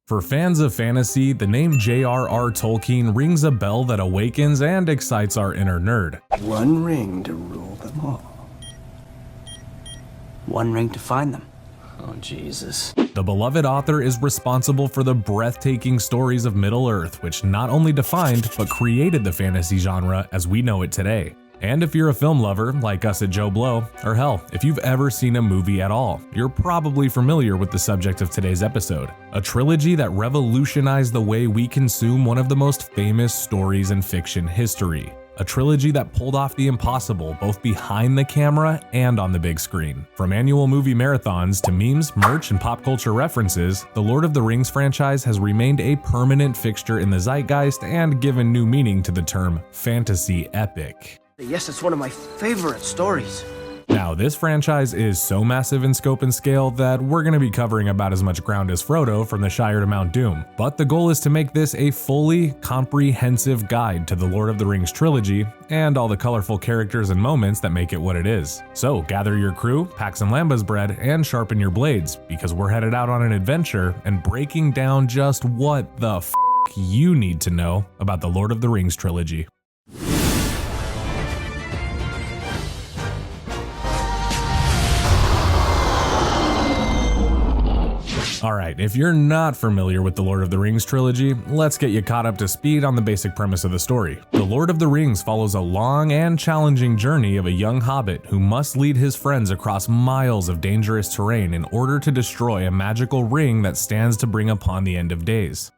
For fans of fantasy, the name J.R.R. Tolkien rings a bell that awakens and excites our inner nerd. One ring to rule them all. One ring to find them. Oh, Jesus. The beloved author is responsible for the breathtaking stories of Middle-earth, which not only defined, but created the fantasy genre as we know it today. And if you're a film lover, like us at JoBlo, or hell, if you've ever seen a movie at all, you're probably familiar with the subject of today's episode. A trilogy that revolutionized the way we consume one of the most famous stories in fiction history. A trilogy that pulled off the impossible both behind the camera and on the big screen. From annual movie marathons to memes, merch, and pop culture references, the Lord of the Rings franchise has remained a permanent fixture in the zeitgeist and given new meaning to the term fantasy epic. Yes, it's one of my favorite stories. Now, this franchise is so massive in scope and scale that we're going to be covering about as much ground as Frodo from the Shire to Mount Doom. But the goal is to make this a fully comprehensive guide to the Lord of the Rings trilogy and all the colorful characters and moments that make it what it is. So gather your crew, pack some lambas bread, and sharpen your blades, because we're headed out on an adventure and breaking down just what the f*** you need to know about the Lord of the Rings trilogy. Alright, if you're not familiar with the Lord of the Rings trilogy, let's get you caught up to speed on the basic premise of the story. The Lord of the Rings follows a long and challenging journey of a young hobbit who must lead his friends across miles of dangerous terrain in order to destroy a magical ring that stands to bring upon the end of days.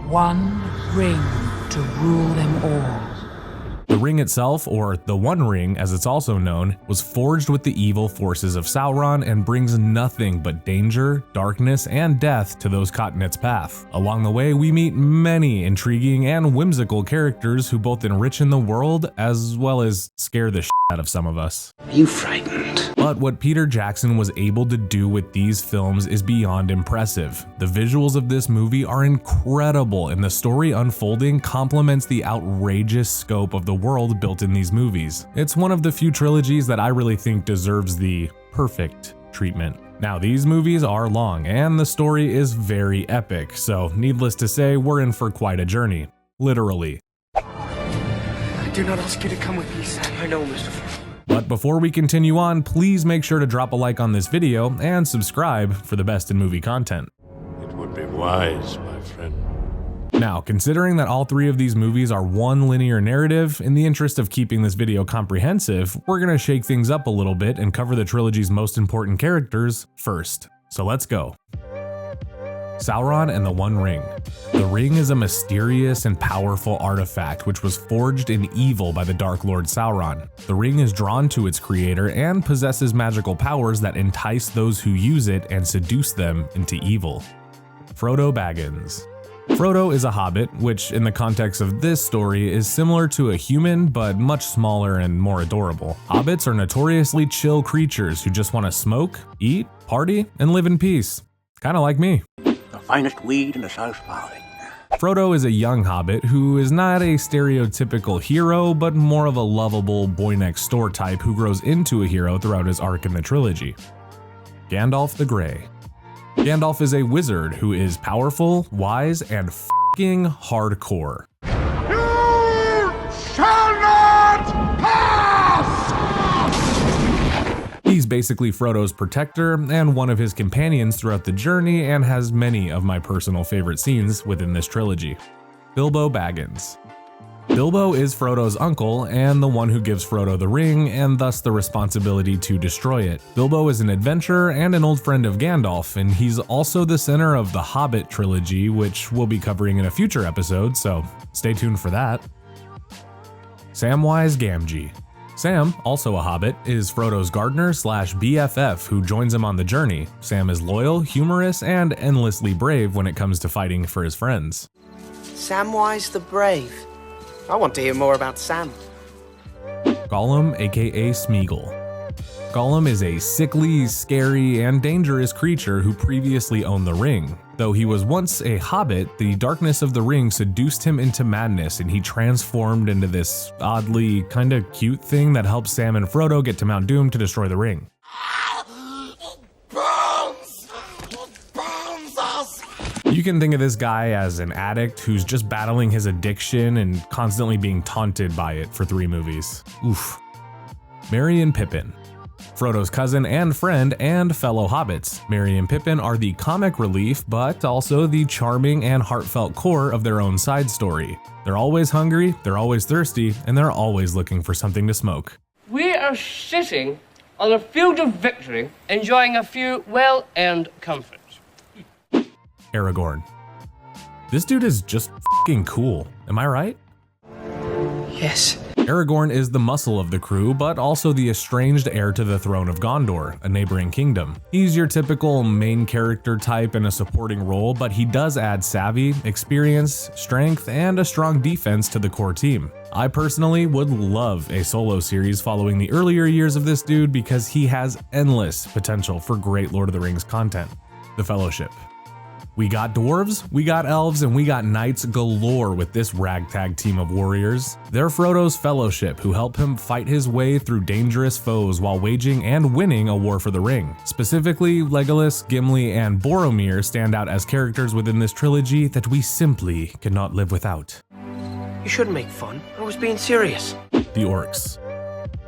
One ring to rule them all. The ring itself, or the One Ring as it's also known, was forged with the evil forces of Sauron and brings nothing but danger, darkness, and death to those caught in its path. Along the way, we meet many intriguing and whimsical characters who both enrich in the world as well as scare the shit out of some of us. Are you frightened? But what Peter Jackson was able to do with these films is beyond impressive. The visuals of this movie are incredible, and the story unfolding complements the outrageous scope of the world built in these movies. It's one of the few trilogies that I really think deserves the perfect treatment. Now, these movies are long, and the story is very epic, so needless to say, we're in for quite a journey. Literally. I do not ask you to come with me, Sam. I know, Mr. Frodo. But before we continue on, please make sure to drop a like on this video and subscribe for the best in movie content. It would be wise, my friend. Now, considering that all three of these movies are one linear narrative, in the interest of keeping this video comprehensive, we're gonna shake things up a little bit and cover the trilogy's most important characters first. So let's go. Sauron and the One Ring. The ring is a mysterious and powerful artifact which was forged in evil by the Dark Lord Sauron. The ring is drawn to its creator and possesses magical powers that entice those who use it and seduce them into evil. Frodo Baggins. Frodo is a hobbit, which in the context of this story is similar to a human but much smaller and more adorable. Hobbits are notoriously chill creatures who just want to smoke, eat, party, and live in peace. Kinda like me. The finest weed in the South Valley. Frodo is a young hobbit who is not a stereotypical hero, but more of a lovable boy-next-door type who grows into a hero throughout his arc in the trilogy. Gandalf the Grey. Gandalf is a wizard who is powerful, wise, and f***ing hardcore. You shall not pass! He's basically Frodo's protector and one of his companions throughout the journey and has many of my personal favorite scenes within this trilogy. Bilbo Baggins. Bilbo is Frodo's uncle and the one who gives Frodo the ring and thus the responsibility to destroy it. Bilbo is an adventurer and an old friend of Gandalf, and he's also the center of the Hobbit trilogy, which we'll be covering in a future episode, so stay tuned for that. Samwise Gamgee. Sam, also a hobbit, is Frodo's gardener slash BFF who joins him on the journey. Sam is loyal, humorous, and endlessly brave when it comes to fighting for his friends. Samwise the Brave. I want to hear more about Sam. Gollum, aka Smeagol. Gollum is a sickly, scary, and dangerous creature who previously owned the ring. Though he was once a hobbit, the darkness of the ring seduced him into madness and he transformed into this oddly kinda cute thing that helps Sam and Frodo get to Mount Doom to destroy the ring. It burns! It burns us! You can think of this guy as an addict who's just battling his addiction and constantly being taunted by it for 3 movies. Oof. Merry and Pippin. Frodo's cousin and friend and fellow hobbits. Merry and Pippin are the comic relief, but also the charming and heartfelt core of their own side story. They're always hungry, they're always thirsty, and they're always looking for something to smoke. We are sitting on a field of victory, enjoying a few well-earned comforts. Aragorn. This dude is just f***ing cool, am I right? Yes. Aragorn is the muscle of the crew, but also the estranged heir to the throne of Gondor, a neighboring kingdom. He's your typical main character type in a supporting role, but he does add savvy, experience, strength, and a strong defense to the core team. I personally would love a solo series following the earlier years of this dude because he has endless potential for great Lord of the Rings content. The Fellowship. We got dwarves, we got elves, and we got knights galore with this ragtag team of warriors. They're Frodo's fellowship who help him fight his way through dangerous foes while waging and winning a war for the ring. Specifically, Legolas, Gimli, and Boromir stand out as characters within this trilogy that we simply cannot live without. You shouldn't make fun. I was being serious. The orcs.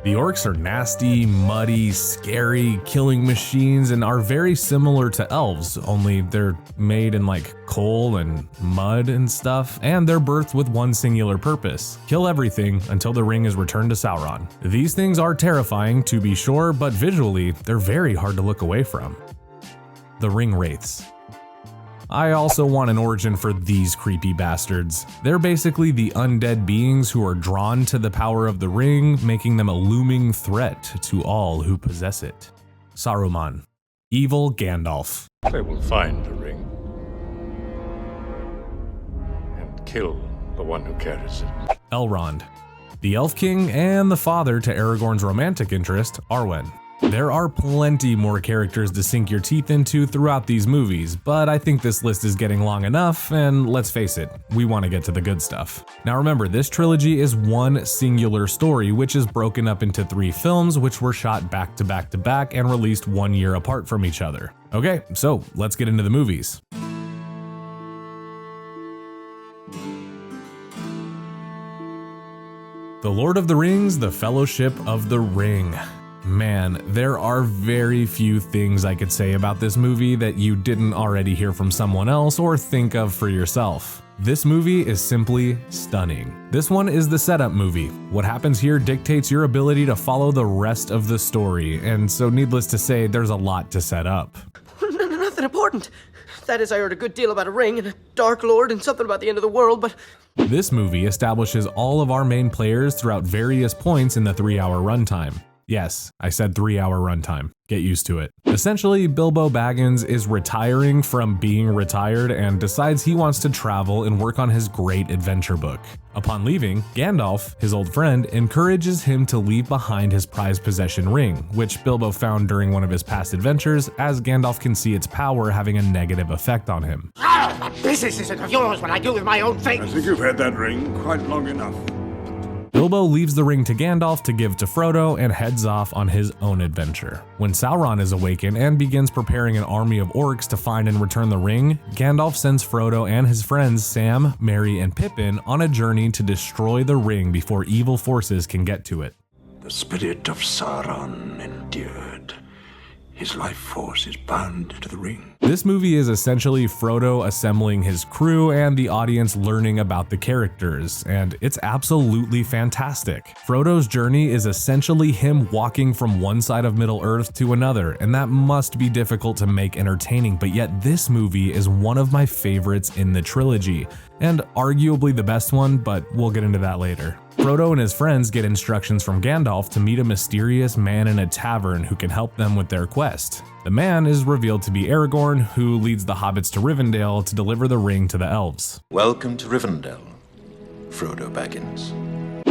The orcs are nasty, muddy, scary, killing machines and are very similar to elves, only they're made in like coal and mud and stuff, and they're birthed with one singular purpose: kill everything until the ring is returned to Sauron. These things are terrifying to be sure, but visually, they're very hard to look away from. The ring wraiths. I also want an origin for these creepy bastards. They're basically the undead beings who are drawn to the power of the ring, making them a looming threat to all who possess it. Saruman. Evil Gandalf. They will find the ring and kill the one who carries it. Elrond. The Elf King and the father to Aragorn's romantic interest, Arwen. There are plenty more characters to sink your teeth into throughout these movies, but I think this list is getting long enough, and let's face it, we want to get to the good stuff. Now remember, this trilogy is one singular story, which is broken up into 3 films, which were shot back to back to back and released 1 year apart from each other. Okay, so let's get into the movies. The Lord of the Rings, The Fellowship of the Ring. Man, there are very few things I could say about this movie that you didn't already hear from someone else or think of for yourself. This movie is simply stunning. This one is the setup movie. What happens here dictates your ability to follow the rest of the story, and so needless to say, there's a lot to set up. Nothing important. That is, I heard a good deal about a ring and a Dark Lord and something about the end of the world, but... This movie establishes all of our main players throughout various points in the 3-hour runtime. Yes, I said 3-hour runtime. Get used to it. Essentially, Bilbo Baggins is retiring from being retired and decides he wants to travel and work on his great adventure book. Upon leaving, Gandalf, his old friend, encourages him to leave behind his prized possession ring, which Bilbo found during one of his past adventures, as Gandalf can see its power having a negative effect on him. My business isn't of yours when I do with my own thing. I think you've had that ring quite long enough. Bilbo leaves the ring to Gandalf to give to Frodo and heads off on his own adventure. When Sauron is awakened and begins preparing an army of orcs to find and return the ring, Gandalf sends Frodo and his friends Sam, Merry, and Pippin on a journey to destroy the ring before evil forces can get to it. The spirit of Sauron endured. His life force is bound to the ring. This movie is essentially Frodo assembling his crew and the audience learning about the characters, and it's absolutely fantastic. Frodo's journey is essentially him walking from one side of Middle-earth to another, and that must be difficult to make entertaining, but yet this movie is one of my favorites in the trilogy, and arguably the best one, but we'll get into that later. Frodo and his friends get instructions from Gandalf to meet a mysterious man in a tavern who can help them with their quest. The man is revealed to be Aragorn, who leads the hobbits to Rivendell to deliver the ring to the elves. Welcome to Rivendell, Frodo Baggins.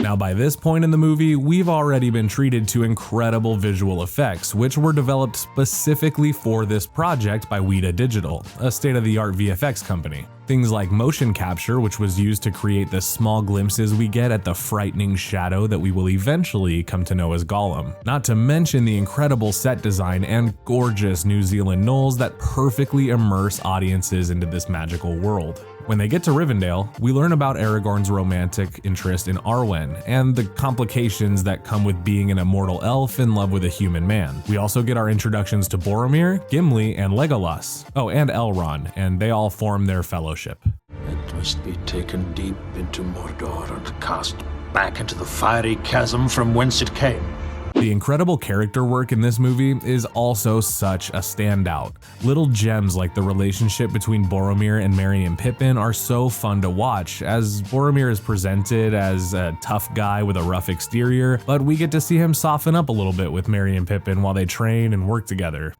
Now by this point in the movie, we've already been treated to incredible visual effects, which were developed specifically for this project by Weta Digital, a state-of-the-art VFX company. Things like motion capture, which was used to create the small glimpses we get at the frightening shadow that we will eventually come to know as Gollum. Not to mention the incredible set design and gorgeous New Zealand knolls that perfectly immerse audiences into this magical world. When they get to Rivendell, we learn about Aragorn's romantic interest in Arwen and the complications that come with being an immortal elf in love with a human man. We also get our introductions to Boromir, Gimli, and Legolas. Oh, and Elrond, and they all form their fellowship. It must be taken deep into Mordor and cast back into the fiery chasm from whence it came. The incredible character work in this movie is also such a standout. Little gems like the relationship between Boromir and Merry and Pippin are so fun to watch, as Boromir is presented as a tough guy with a rough exterior, but we get to see him soften up a little bit with Merry and Pippin while they train and work together.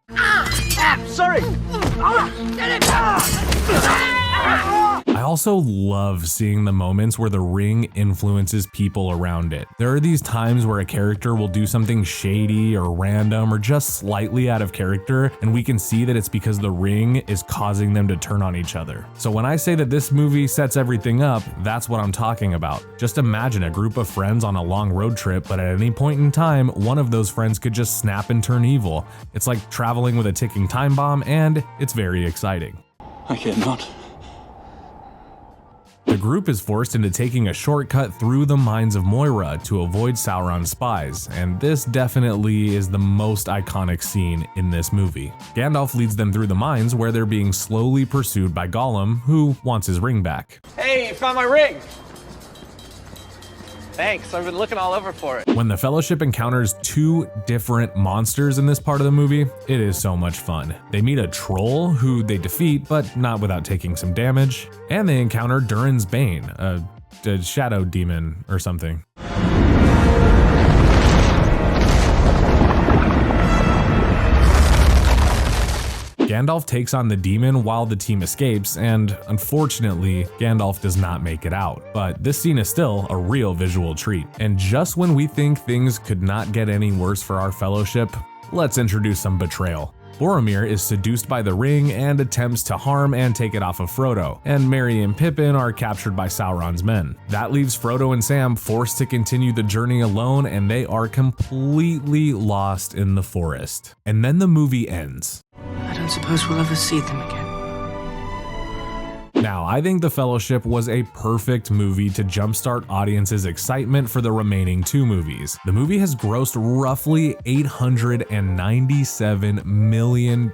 Sorry! I also love seeing the moments where the ring influences people around it. There are these times where a character will do something shady or random or just slightly out of character, and we can see that it's because the ring is causing them to turn on each other. So when I say that this movie sets everything up, that's what I'm talking about. Just imagine a group of friends on a long road trip, but at any point in time, one of those friends could just snap and turn evil. It's like traveling with a ticking time bomb, and it's very exciting. I cannot. The group is forced into taking a shortcut through the mines of Moira to avoid Sauron's spies, and this definitely is the most iconic scene in this movie. Gandalf leads them through the mines where they're being slowly pursued by Gollum, who wants his ring back. Hey, you found my ring! Thanks, I've been looking all over for it. When the Fellowship encounters two different monsters in this part of the movie, it is so much fun. They meet a troll who they defeat, but not without taking some damage, and they encounter Durin's Bane, a shadow demon or something. Gandalf takes on the demon while the team escapes, and unfortunately, Gandalf does not make it out. But this scene is still a real visual treat. And just when we think things could not get any worse for our Fellowship, let's introduce some betrayal. Boromir is seduced by the ring and attempts to harm and take it off of Frodo, and Merry and Pippin are captured by Sauron's men. That leaves Frodo and Sam forced to continue the journey alone, and they are completely lost in the forest. And then the movie ends. I don't suppose we'll ever see them again. Now, I think The Fellowship was a perfect movie to jumpstart audiences' excitement for the remaining two movies. The movie has grossed roughly $897 million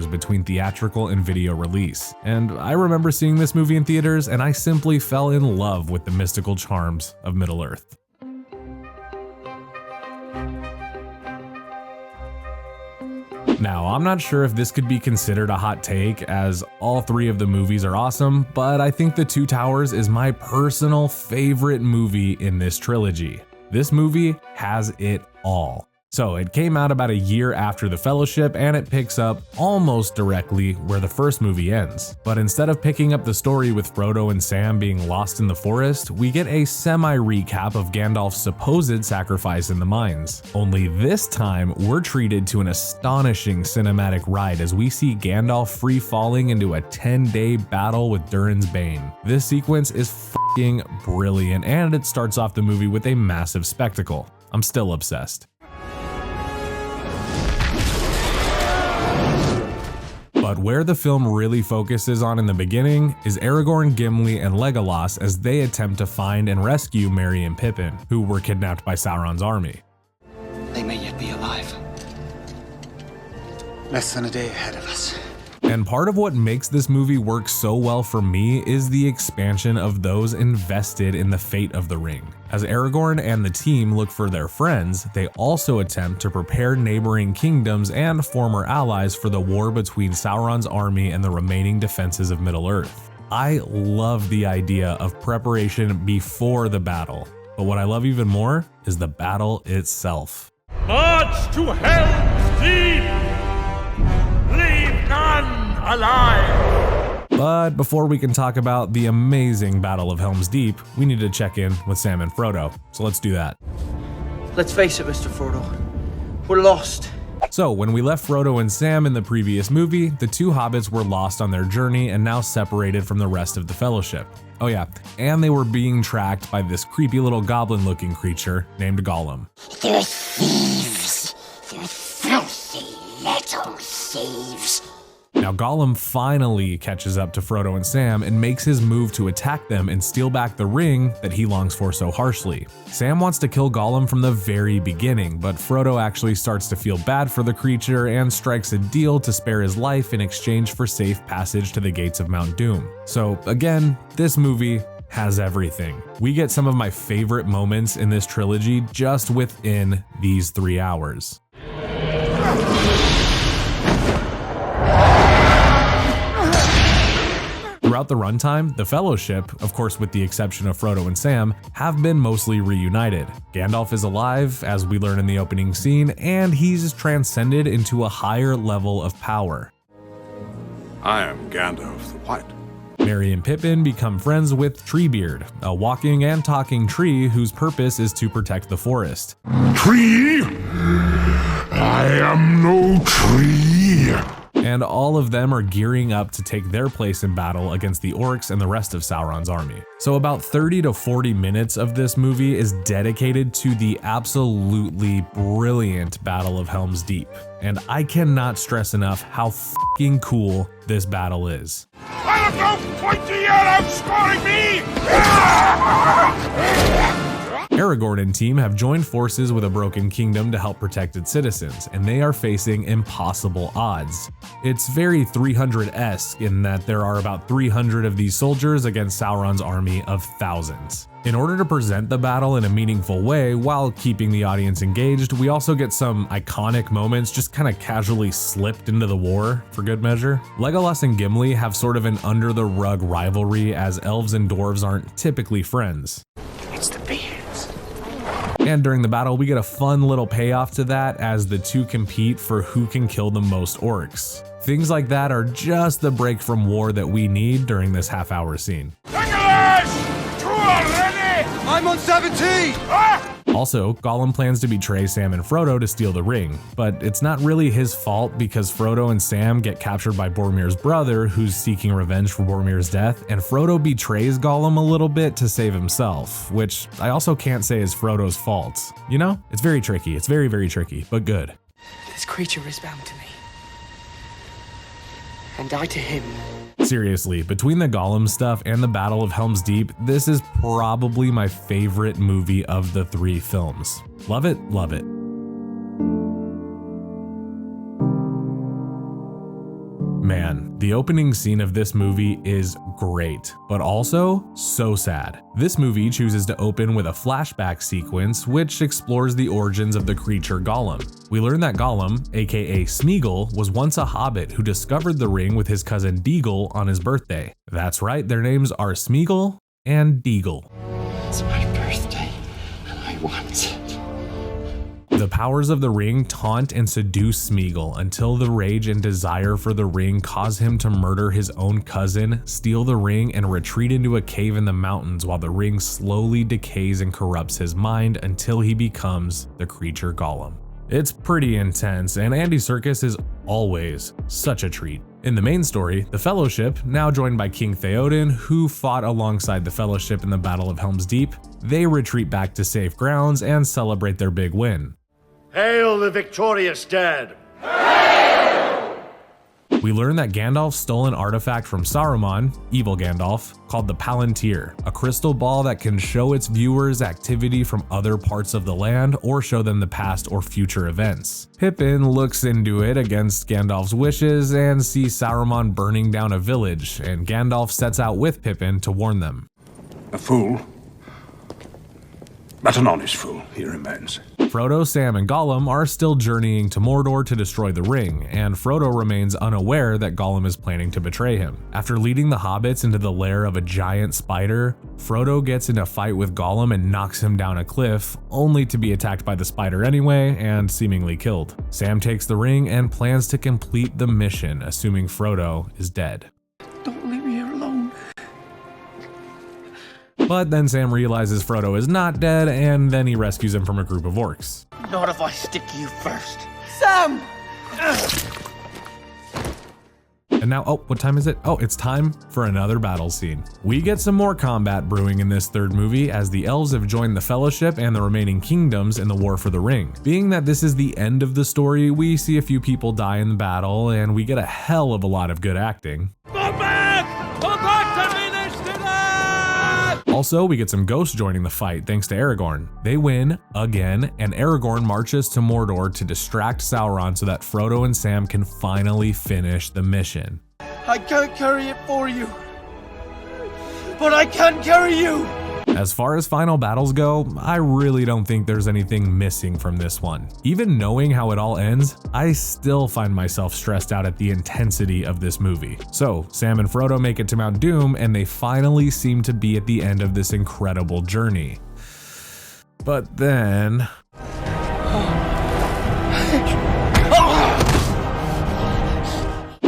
between theatrical and video release. And I remember seeing this movie in theaters, and I simply fell in love with the mystical charms of Middle-earth. Now, I'm not sure if this could be considered a hot take, as all three of the movies are awesome, but I think The Two Towers is my personal favorite movie in this trilogy. This movie has it all. So it came out about a year after The Fellowship, and it picks up almost directly where the first movie ends. But instead of picking up the story with Frodo and Sam being lost in the forest, we get a semi-recap of Gandalf's supposed sacrifice in the mines. Only this time, we're treated to an astonishing cinematic ride as we see Gandalf free-falling into a 10-day battle with Durin's Bane. This sequence is f***ing brilliant, and it starts off the movie with a massive spectacle. I'm still obsessed. But where the film really focuses on in the beginning is Aragorn, Gimli, and Legolas as they attempt to find and rescue Merry and Pippin, who were kidnapped by Sauron's army. They may yet be alive. Less than a day ahead of us. And part of what makes this movie work so well for me is the expansion of those invested in the fate of the ring. As Aragorn and the team look for their friends, they also attempt to prepare neighboring kingdoms and former allies for the war between Sauron's army and the remaining defenses of Middle-earth. I love the idea of preparation before the battle, but what I love even more is the battle itself. March to Helm's Deep! Leave none alive! But before we can talk about the amazing Battle of Helm's Deep, we need to check in with Sam and Frodo. So let's do that. Let's face it, Mr. Frodo. We're lost. So when we left Frodo and Sam in the previous movie, the two hobbits were lost on their journey and now separated from the rest of the Fellowship. Oh yeah, and they were being tracked by this creepy little goblin-looking creature named Gollum. They're thieves. They're filthy little thieves. Now Gollum finally catches up to Frodo and Sam and makes his move to attack them and steal back the ring that he longs for so harshly. Sam wants to kill Gollum from the very beginning, but Frodo actually starts to feel bad for the creature and strikes a deal to spare his life in exchange for safe passage to the gates of Mount Doom. So again, this movie has everything. We get some of my favorite moments in this trilogy just within these 3 hours. Throughout the runtime, the Fellowship, of course with the exception of Frodo and Sam, have been mostly reunited. Gandalf is alive, as we learn in the opening scene, and he's transcended into a higher level of power. I am Gandalf the White. Merry and Pippin become friends with Treebeard, a walking and talking tree whose purpose is to protect the forest. Tree? I am no tree. And all of them are gearing up to take their place in battle against the orcs and the rest of Sauron's army. So about 30 to 40 minutes of this movie is dedicated to the absolutely brilliant Battle of Helm's Deep. And I cannot stress enough how f***ing cool this battle is. I have no point to yell outscoring me! Aragorn and team have joined forces with a broken kingdom to help protect its citizens, and they are facing impossible odds. It's very 300-esque in that there are about 300 of these soldiers against Sauron's army of thousands. In order to present the battle in a meaningful way while keeping the audience engaged, we also get some iconic moments just kind of casually slipped into the war for good measure. Legolas and Gimli have sort of an under-the-rug rivalry as elves and dwarves aren't typically friends. It's the beards. And during the battle, we get a fun little payoff to that as the two compete for who can kill the most orcs. Things like that are just the break from war that we need during this half-hour scene. Legolas! 2 already! I'm on 17! Also, Gollum plans to betray Sam and Frodo to steal the ring, but it's not really his fault because Frodo and Sam get captured by Boromir's brother, who's seeking revenge for Boromir's death, and Frodo betrays Gollum a little bit to save himself, which I also can't say is Frodo's fault. You know? It's very tricky. It's very, very tricky, but good. This creature is bound to me. And I to him. Seriously, between the Gollum stuff and the Battle of Helm's Deep, this is probably my favorite movie of the 3 films. Love it, love it. Man, the opening scene of this movie is great, but also so sad. This movie chooses to open with a flashback sequence which explores the origins of the creature Gollum. We learn that Gollum, aka Smeagol, was once a hobbit who discovered the ring with his cousin Deagle on his birthday. That's right, their names are Smeagol and Deagle. It's my birthday, and I want it. The powers of the ring taunt and seduce Smeagol until the rage and desire for the ring cause him to murder his own cousin, steal the ring, and retreat into a cave in the mountains while the ring slowly decays and corrupts his mind until he becomes the creature Gollum. It's pretty intense, and Andy Serkis is always such a treat. In the main story, the Fellowship, now joined by King Theoden, who fought alongside the Fellowship in the Battle of Helm's Deep, they retreat back to safe grounds and celebrate their big win. Hail the victorious dead! We learn that Gandalf stole an artifact from Saruman, evil Gandalf, called the Palantir, a crystal ball that can show its viewers activity from other parts of the land or show them the past or future events. Pippin looks into it against Gandalf's wishes and sees Saruman burning down a village, and Gandalf sets out with Pippin to warn them. A fool, but an honest fool he remains. Frodo, Sam, and Gollum are still journeying to Mordor to destroy the ring, and Frodo remains unaware that Gollum is planning to betray him. After leading the hobbits into the lair of a giant spider, Frodo gets in a fight with Gollum and knocks him down a cliff, only to be attacked by the spider anyway and seemingly killed. Sam takes the ring and plans to complete the mission, assuming Frodo is dead. Don't leave me But then Sam realizes Frodo is not dead, and then he rescues him from a group of orcs. Not if I stick you first. Sam! And now, oh, what time is it? Oh, it's time for another battle scene. We get some more combat brewing in this third movie as the elves have joined the Fellowship and the remaining kingdoms in the War for the Ring. Being that this is the end of the story, we see a few people die in the battle, and we get a hell of a lot of good acting. Go back! Go back to finish tonight! Also, we get some ghosts joining the fight thanks to Aragorn. They win, again, and Aragorn marches to Mordor to distract Sauron so that Frodo and Sam can finally finish the mission. I can't carry it for you, but I can carry you! As far as final battles go, I really don't think there's anything missing from this one. Even knowing how it all ends, I still find myself stressed out at the intensity of this movie. So, Sam and Frodo make it to Mount Doom, and they finally seem to be at the end of this incredible journey. But then...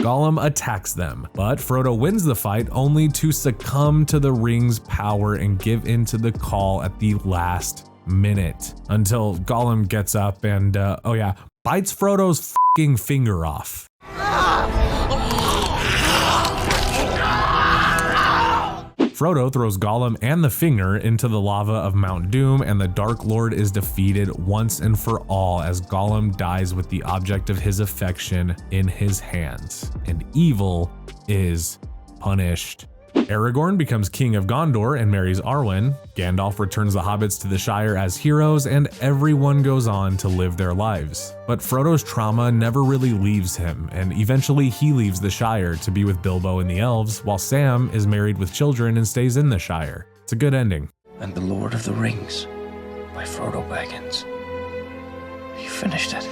Gollum attacks them, but Frodo wins the fight only to succumb to the ring's power and give in to the call at the last minute. Until Gollum gets up and, bites Frodo's f***ing finger off. Frodo throws Gollum and the finger into the lava of Mount Doom, and the Dark Lord is defeated once and for all as Gollum dies with the object of his affection in his hands, and evil is punished. Aragorn becomes king of Gondor and marries Arwen. Gandalf returns the hobbits to the Shire as heroes, and everyone goes on to live their lives. But Frodo's trauma never really leaves him, and eventually he leaves the Shire to be with Bilbo and the elves, while Sam is married with children and stays in the Shire. It's a good ending. And The Lord of the Rings by Frodo Baggins. You finished it.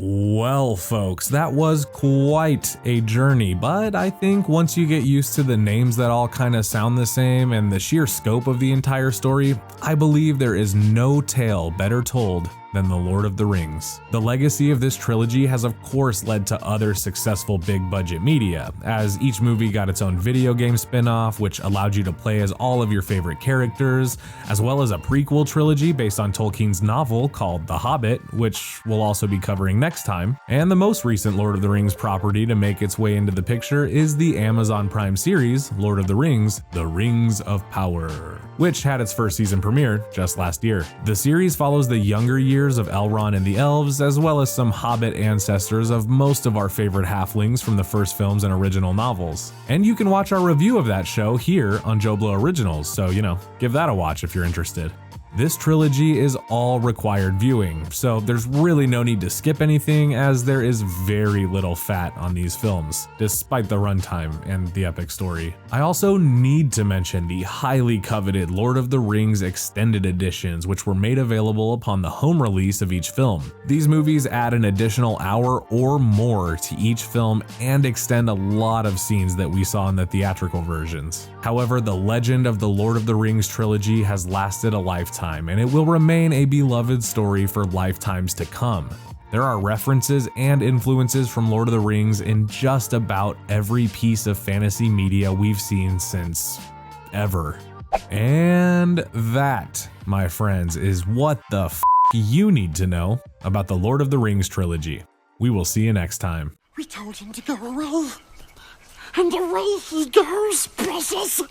Well, folks, that was quite a journey, but I think once you get used to the names that all kind of sound the same and the sheer scope of the entire story, I believe there is no tale better told than The Lord of the Rings. The legacy of this trilogy has of course led to other successful big budget media, as each movie got its own video game spin-off which allowed you to play as all of your favorite characters, as well as a prequel trilogy based on Tolkien's novel called The Hobbit, which we'll also be covering next time. And the most recent Lord of the Rings property to make its way into the picture is the Amazon Prime series, Lord of the Rings: The Rings of Power, which had its first season premiere just last year. The series follows the younger years of Elrond and the elves, as well as some hobbit ancestors of most of our favorite halflings from the first films and original novels. And you can watch our review of that show here on JoBlo Originals, so give that a watch if you're interested. This trilogy is all required viewing, so there's really no need to skip anything as there is very little fat on these films, despite the runtime and the epic story. I also need to mention the highly coveted Lord of the Rings extended editions, which were made available upon the home release of each film. These movies add an additional hour or more to each film and extend a lot of scenes that we saw in the theatrical versions. However, the legend of the Lord of the Rings trilogy has lasted a lifetime, and it will remain a beloved story for lifetimes to come. There are references and influences from Lord of the Rings in just about every piece of fantasy media we've seen since ever. And that, my friends, is what the f you need to know about the Lord of the Rings trilogy. We will see you next time. We told him to go away. And away he goes, precious.